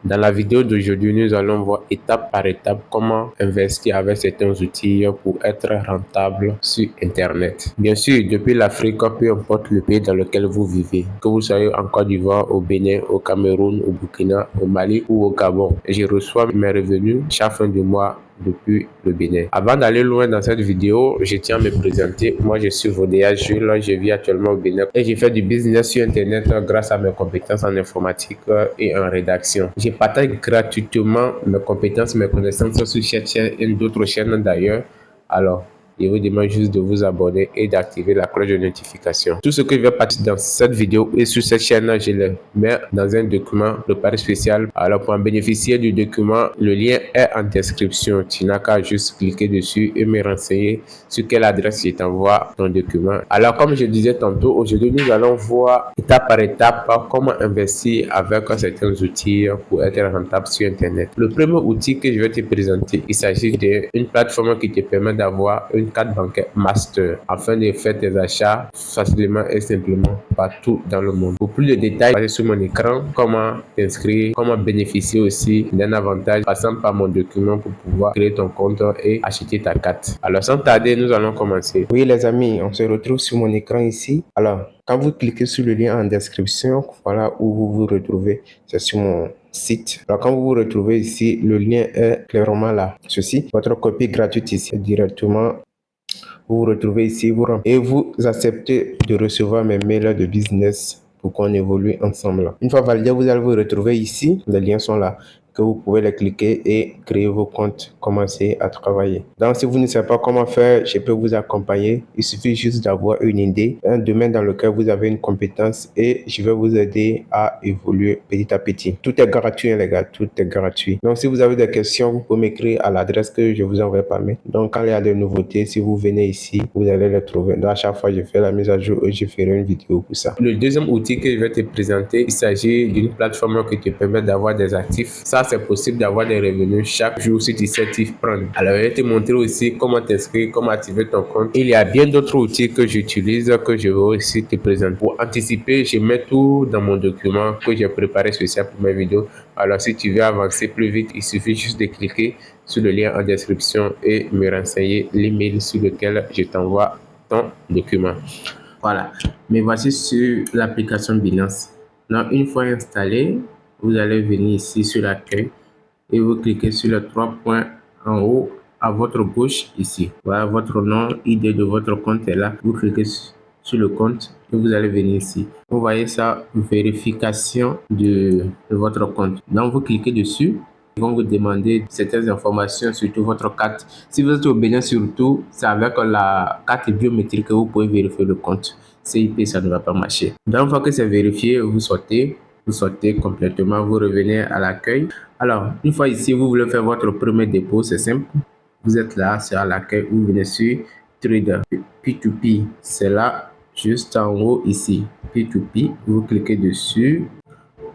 Dans la vidéo d'aujourd'hui, nous allons voir étape par étape comment investir avec certains outils pour être rentable sur Internet. Bien sûr, depuis l'Afrique, peu importe le pays dans lequel vous vivez, que vous soyez en Côte d'Ivoire, au Bénin, au Cameroun, au Burkina, au Mali ou au Gabon, je reçois mes revenus chaque fin du mois depuis le Bénin. Avant d'aller loin dans cette vidéo, je tiens à me présenter. Moi, je suis Vodéa Jules, je vis actuellement au Bénin et je fais du business sur Internet grâce à mes compétences en informatique et en rédaction. Je partage gratuitement mes compétences, mes connaissances sur cette chaîne et d'autres chaînes d'ailleurs. Alors, je vous demande juste de vous abonner et d'activer la cloche de notification. Tout ce que je vais partager dans cette vidéo et sur cette chaîne, je le mets dans un document préparé spécial. Alors pour en bénéficier du document, le lien est en description. Tu n'as qu'à juste cliquer dessus et me renseigner sur quelle adresse je t'envoie ton document. Alors comme je disais tantôt, aujourd'hui nous allons voir étape par étape comment investir avec certains outils pour être rentable sur Internet. Le premier outil que je vais te présenter, il s'agit d'une plateforme qui te permet d'avoir une carte bancaire master afin de faire tes achats facilement et simplement partout dans le monde. Pour plus de détails, passez sur mon écran comment t'inscrire, comment bénéficier aussi d'un avantage passant par mon document pour pouvoir créer ton compte et acheter ta carte. Alors sans tarder, nous allons commencer. Oui les amis, on se retrouve sur mon écran ici. Alors, quand vous cliquez sur le lien en description, voilà où vous vous retrouvez. C'est sur mon site. Alors quand vous vous retrouvez ici, le lien est clairement là. Ceci, votre copie gratuite ici directement. Vous vous retrouvez ici, et vous acceptez de recevoir mes mails de business pour qu'on évolue ensemble. Une fois validé, vous allez vous retrouver ici. Les liens sont là, que vous pouvez les cliquer et créer vos comptes, commencer à travailler. Donc, si vous ne savez pas comment faire, je peux vous accompagner. Il suffit juste d'avoir une idée, un domaine dans lequel vous avez une compétence et je vais vous aider à évoluer petit à petit. Tout est gratuit, les gars, tout est gratuit. Donc, si vous avez des questions, vous pouvez m'écrire à l'adresse que je vous envoie par mail. Donc, quand il y a des nouveautés, si vous venez ici, vous allez les trouver. Donc, à chaque fois, je fais la mise à jour et je ferai une vidéo pour ça. Le deuxième outil que je vais te présenter, il s'agit d'une plateforme qui te permet d'avoir des actifs. Ça, c'est possible d'avoir des revenus chaque jour si tu sais t'y prendre. Alors, je vais te montrer aussi comment t'inscrire, comment activer ton compte. Il y a bien d'autres outils que j'utilise, que je vais aussi te présenter. Pour anticiper, je mets tout dans mon document que j'ai préparé spécial pour mes vidéos. Alors, si tu veux avancer plus vite, il suffit juste de cliquer sur le lien en description et me renseigner l'email sur lequel je t'envoie ton document. Voilà, mais voici sur l'application Binance. Donc, une fois installé, vous allez venir ici sur l'accueil et vous cliquez sur les trois points en haut à votre gauche ici. Voilà, votre nom, ID de votre compte est là. Vous cliquez sur le compte et vous allez venir ici. Vous voyez ça, vérification de votre compte. Donc, vous cliquez dessus. Ils vont vous demander certaines informations, surtout votre carte. Si vous êtes au Bénin, surtout, c'est avec la carte biométrique que vous pouvez vérifier le compte. CIP, ça ne va pas marcher. Donc, une fois que c'est vérifié, vous sortez complètement, vous revenez à l'accueil. Alors, une fois ici, vous voulez faire votre premier dépôt, c'est simple. Vous êtes là, c'est à l'accueil, vous venez sur Trader. P2P, c'est là, juste en haut ici. P2P, vous cliquez dessus.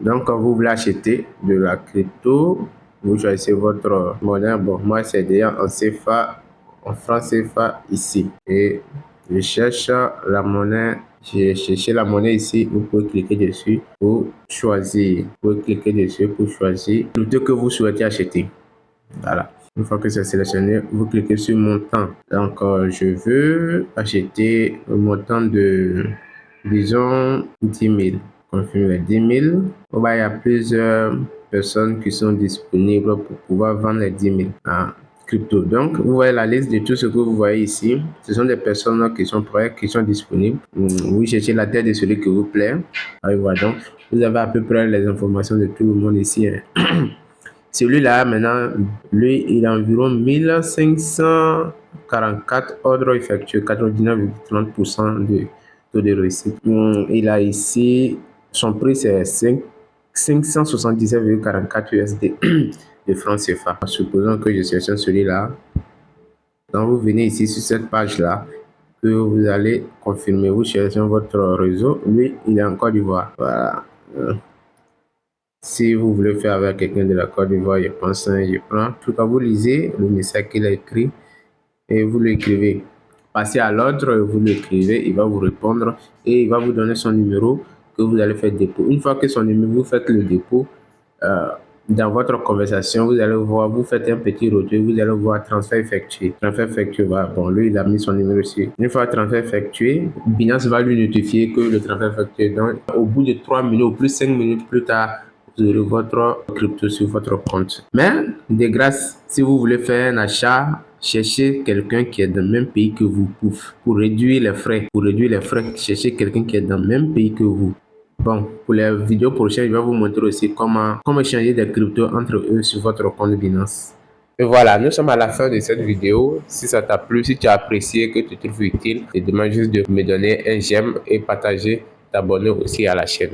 Donc, quand vous voulez acheter de la crypto, vous choisissez votre monnaie. Bon, moi, c'est déjà en CFA, en franc CFA ici. Et je cherche la monnaie. J'ai cherché la monnaie ici. Vous pouvez cliquer dessus pour choisir. Vous pouvez cliquer dessus pour choisir l'outil que vous souhaitez acheter. Voilà. Une fois que c'est sélectionné, vous cliquez sur montant. Donc, je veux acheter le montant de, disons, 10 000. Confirmer 10 000. Il y a plusieurs personnes qui sont disponibles pour pouvoir vendre les 10 000 en crypto. Donc, vous voyez la liste de tout ce que vous voyez ici. Ce sont des personnes qui sont prêtes, qui sont disponibles. Vous cherchez la tête de celui qui vous plaît. Et voilà, donc, vous avez à peu près les informations de tout le monde ici. Celui-là, maintenant, lui, il a environ 1544 ordres effectués, 99,30% de taux de réussite. Il a ici, son prix c'est 577,44 USD de francs CFA. Supposons que je sélectionne celui-là. Donc, vous venez ici sur cette page-là, que vous allez confirmer. Vous cherchez votre réseau. Lui, il est en Côte d'Ivoire. Voilà. Si vous voulez faire avec quelqu'un de la Côte d'Ivoire, je pense, je prends. En tout cas, vous lisez le message qu'il a écrit et vous l'écrivez. Passez à l'autre, vous l'écrivez, il va vous répondre et il va vous donner son numéro que vous allez faire dépôt. Une fois que son numéro, vous faites le dépôt, Dans votre conversation, vous allez voir, vous faites un petit retour, vous allez voir transfert effectué. Transfert effectué, bon, lui, il a mis son numéro ici. Une fois transfert effectué, Binance va lui notifier que le transfert effectué. Donc, au bout de 3 minutes ou plus 5 minutes plus tard, vous aurez votre crypto sur votre compte. Mais, de grâce, si vous voulez faire un achat, cherchez quelqu'un qui est dans le même pays que vous pour réduire les frais. Pour réduire les frais, cherchez quelqu'un qui est dans le même pays que vous. Bon, pour les vidéos prochaines, je vais vous montrer aussi comment échanger des cryptos entre eux sur votre compte Binance. Et voilà, nous sommes à la fin de cette vidéo. Si ça t'a plu, si tu as apprécié, que tu trouves utile, je te demande juste de me donner un j'aime et partager, t'abonner aussi à la chaîne.